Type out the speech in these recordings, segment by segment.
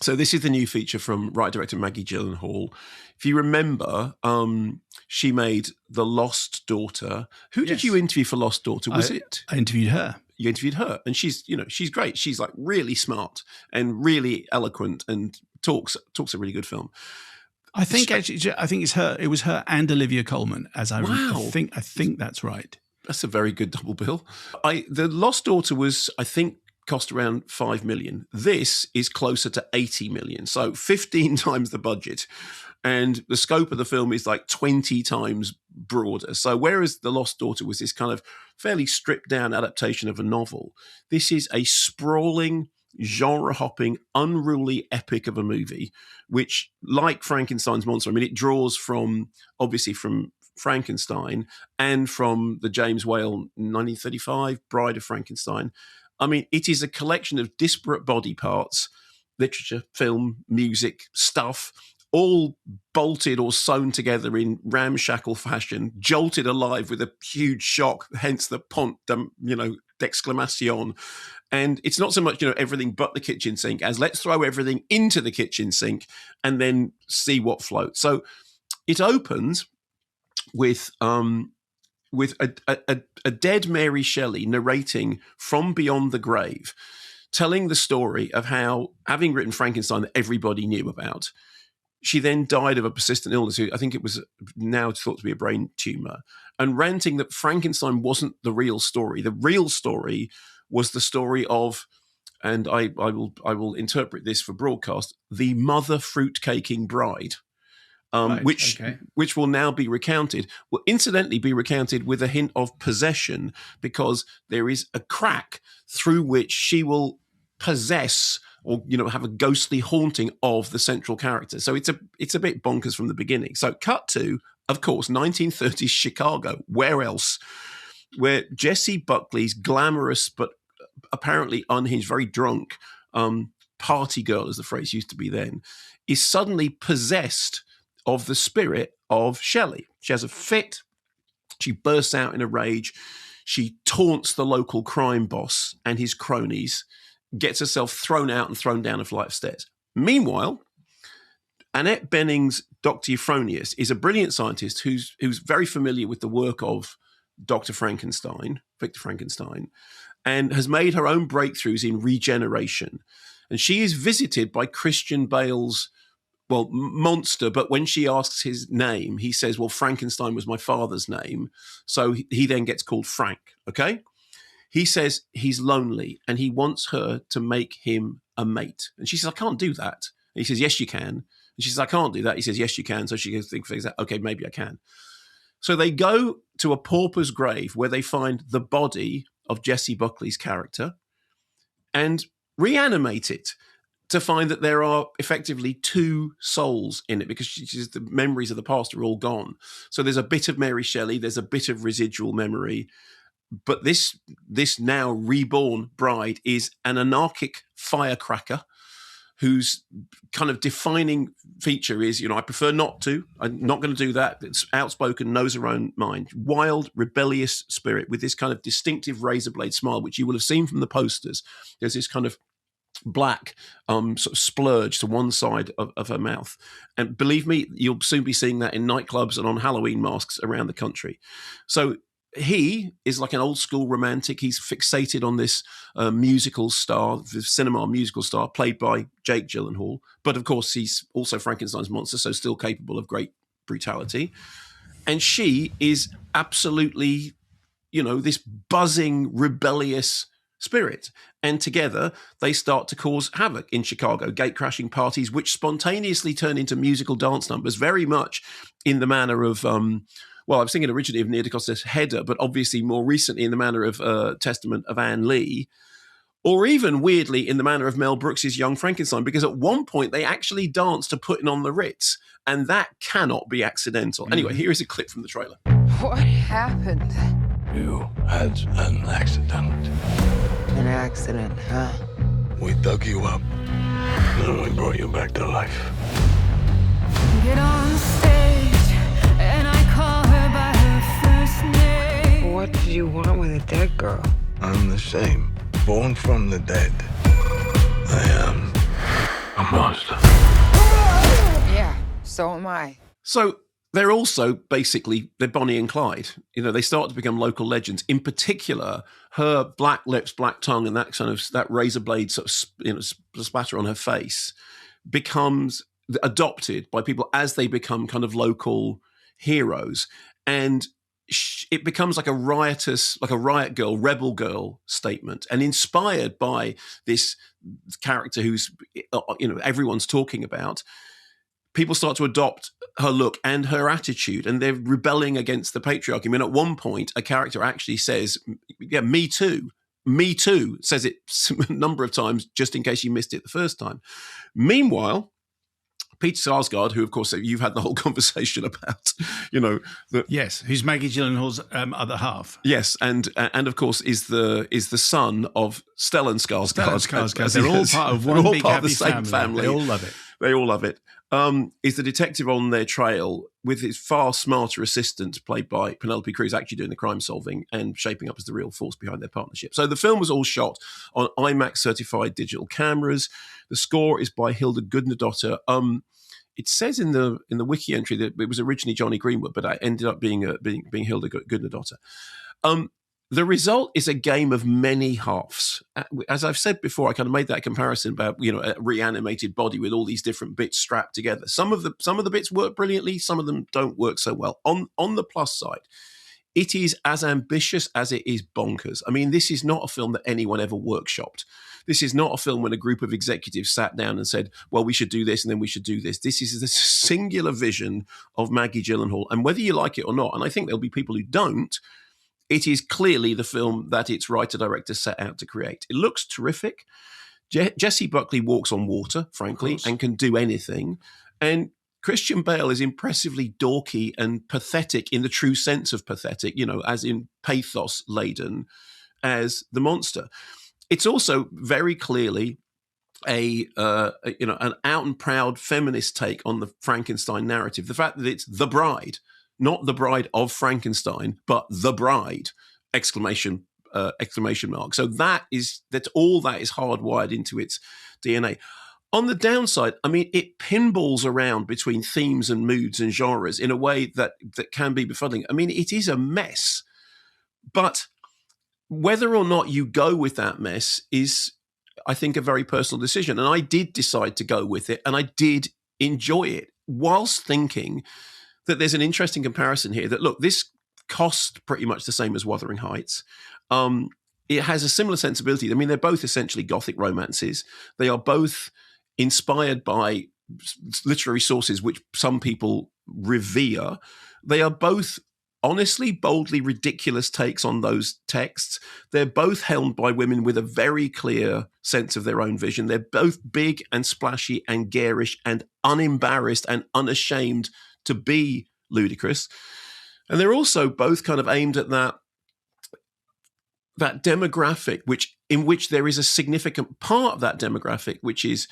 So this is the new feature from writer-director Maggie Gyllenhaal. If you remember, she made The Lost Daughter. Who did you interview for Lost Daughter? I interviewed her. You interviewed her, and she's great. She's like really smart and really eloquent, and talks a really good film. I think it's her. It was her and Olivia Colman. I think that's right. That's a very good double bill. The Lost Daughter was, I think, cost around 5 million. This is closer to 80 million, so 15 times the budget. And the scope of the film is like 20 times broader. So whereas The Lost Daughter was this kind of fairly stripped down adaptation of a novel, this is a sprawling, genre-hopping, unruly epic of a movie, which, like Frankenstein's monster, I mean, it draws obviously from Frankenstein and from the James Whale 1935 Bride of Frankenstein. I mean, it is a collection of disparate body parts, literature, film, music, stuff, all bolted or sewn together in ramshackle fashion, jolted alive with a huge shock, hence the pont, d'exclamation. And it's not so much, everything but the kitchen sink as let's throw everything into the kitchen sink and then see what floats. So it opens with a dead Mary Shelley narrating from beyond the grave, telling the story of how, having written Frankenstein that everybody knew about, she then died of a persistent illness. I think it was now thought to be a brain tumor, and ranting that Frankenstein wasn't the real story. The real story was the story of, and I will interpret this for broadcast, the mother fruit-caking bride. Which will now be recounted, will incidentally be recounted with a hint of possession, because there is a crack through which she will possess or have a ghostly haunting of the central character. So it's a bit bonkers from the beginning. So cut to, of course, 1930s Chicago. Where else? Where Jessie Buckley's glamorous but apparently unhinged, very drunk party girl, as the phrase used to be then, is suddenly possessed of the spirit of Shelley. She has a fit. She bursts out in a rage. She taunts the local crime boss and his cronies, gets herself thrown out and thrown down a flight of stairs. Meanwhile, Annette Bening's Dr. Euphronius is a brilliant scientist who's very familiar with the work of Victor Frankenstein, and has made her own breakthroughs in regeneration. And she is visited by Christian Bale's monster, but when she asks his name, he says, well, Frankenstein was my father's name. So he then gets called Frank, okay? He says he's lonely and he wants her to make him a mate. And she says, I can't do that. And he says, yes, you can. And she says, I can't do that. He says, yes, you can. So she thinks, okay, maybe I can. So they go to a pauper's grave where they find the body of Jessie Buckley's character and reanimate it, to find that there are effectively two souls in it, because the memories of the past are all gone. So there's a bit of Mary Shelley, there's a bit of residual memory, but this now reborn bride is an anarchic firecracker whose kind of defining feature is, I prefer not to. I'm not going to do that. It's outspoken, knows her own mind. Wild, rebellious spirit with this kind of distinctive razor blade smile, which you will have seen from the posters. There's this kind of black sort of splurge to one side of her mouth. And believe me, you'll soon be seeing that in nightclubs and on Halloween masks around the country. So he is like an old school romantic. He's fixated on this musical star, the cinema musical star, played by Jake Gyllenhaal. But of course, he's also Frankenstein's monster, so still capable of great brutality. And she is absolutely, this buzzing, rebellious spirit. And together they start to cause havoc in Chicago, gate-crashing parties which spontaneously turn into musical dance numbers, very much in the manner of, I was thinking originally of Nia DaCosta's Hedda, but obviously more recently in the manner of Testament of Anne Lee, or even weirdly in the manner of Mel Brooks's Young Frankenstein, because at one point they actually dance to Putting on the Ritz, and that cannot be accidental. Anyway, here is a clip from the trailer. What happened? You had an accident. An accident, huh? We dug you up, and we brought you back to life. Get on stage, and I call her by her first name. What did you want with a dead girl? I'm the same. Born from the dead. I am a a monster. Yeah, so am I. So they're also they're Bonnie and Clyde. You know, they start to become local legends. In particular, her black lips, black tongue, and that razor blade sort of splatter on her face becomes adopted by people as they become kind of local heroes, and it becomes like a riot girl, rebel girl statement, and inspired by this character who's everyone's talking about. People start to adopt her look and her attitude, and they're rebelling against the patriarchy. I mean, at one point, a character actually says, "Yeah, me too." Me too, says it a number of times, just in case you missed it the first time. Meanwhile, Peter Sarsgaard, who, of course, you've had the whole conversation about, yes, who's Maggie Gyllenhaal's other half. Yes, and of course is the son of Stellan Skarsgård. They're all part of one big happy family. They all love it. They all love it. Is the detective on their trail with his far smarter assistant, played by Penelope Cruz, actually doing the crime solving and shaping up as the real force behind their partnership. So the film was all shot on IMAX certified digital cameras. The score is by Hilda Gudnadottir. It says in the wiki entry that it was originally Johnny Greenwood, but it ended up being Hilda Gudnadottir. The result is a game of many halves. As I've said before, I kind of made that comparison about a reanimated body with all these different bits strapped together. Some of the bits work brilliantly, some of them don't work so well. On the plus side, it is as ambitious as it is bonkers. I mean, this is not a film that anyone ever workshopped. This is not a film when a group of executives sat down and said, well, we should do this and then we should do this. This is the singular vision of Maggie Gyllenhaal. And whether you like it or not, and I think there'll be people who don't, it is clearly the film that its writer-director set out to create. It looks terrific. Jessie Buckley walks on water, frankly, and can do anything. And Christian Bale is impressively dorky and pathetic in the true sense of pathetic, as in pathos-laden as the monster. It's also very clearly an out and proud feminist take on the Frankenstein narrative. The fact that it's the bride, not the bride of Frankenstein, but the bride! Exclamation mark. So that's all that is hardwired into its DNA. On the downside, I mean, it pinballs around between themes and moods and genres in a way that can be befuddling. I mean, it is a mess, but whether or not you go with that mess is, I think, a very personal decision. And I did decide to go with it, and I did enjoy it, whilst thinking that there's an interesting comparison here that, look, this cost pretty much the same as Wuthering Heights. It has a similar sensibility. I mean, they're both essentially Gothic romances. They are both inspired by literary sources which some people revere. They are both honestly, boldly ridiculous takes on those texts. They're both helmed by women with a very clear sense of their own vision. They're both big and splashy and garish and unembarrassed and unashamed to be ludicrous. And they're also both kind of aimed at that demographic, in which there is a significant part of that demographic, which is,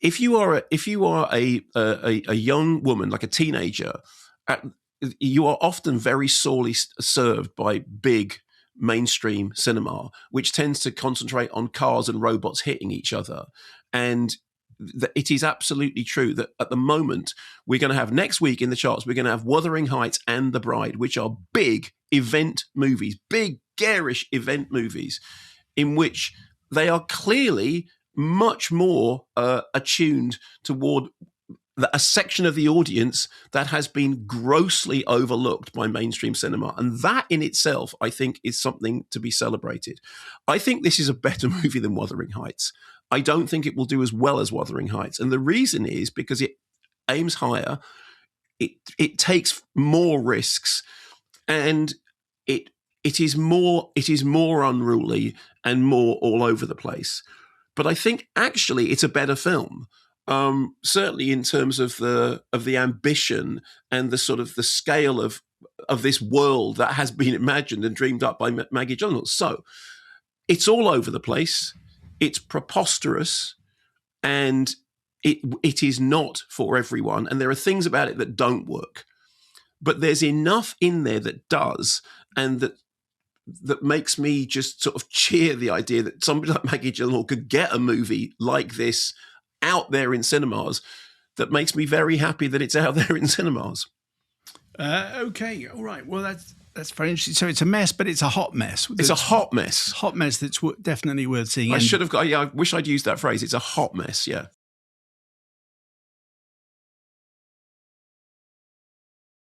if you are a young woman, like a teenager, you are often very sorely served by big mainstream cinema, which tends to concentrate on cars and robots hitting each other. And it is absolutely true that at the moment, we're going to have next week in the charts, we're going to have Wuthering Heights and The Bride, which are big event movies, big garish event movies, in which they are clearly much more attuned toward a section of the audience that has been grossly overlooked by mainstream cinema. And that in itself, I think, is something to be celebrated. I think this is a better movie than Wuthering Heights. I don't think it will do as well as Wuthering Heights. And the reason is because it aims higher, it takes more risks, and it is more unruly and more all over the place. But I think actually it's a better film. Certainly in terms of the ambition and the sort of the scale of this world that has been imagined and dreamed up by Maggie Gyllenhaal. So it's all over the place. It's preposterous, and it is not for everyone. And there are things about it that don't work, but there's enough in there that does, and that that makes me just sort of cheer the idea that somebody like Maggie Gyllenhaal could get a movie like this out there in cinemas. That makes me very happy that it's out there in cinemas. Okay, all right. Well, that's very interesting. So it's a mess, but it's a hot mess. It's a hot mess. Hot mess that's definitely worth seeing. I should have got. Yeah, I wish I'd used that phrase. It's a hot mess. Yeah.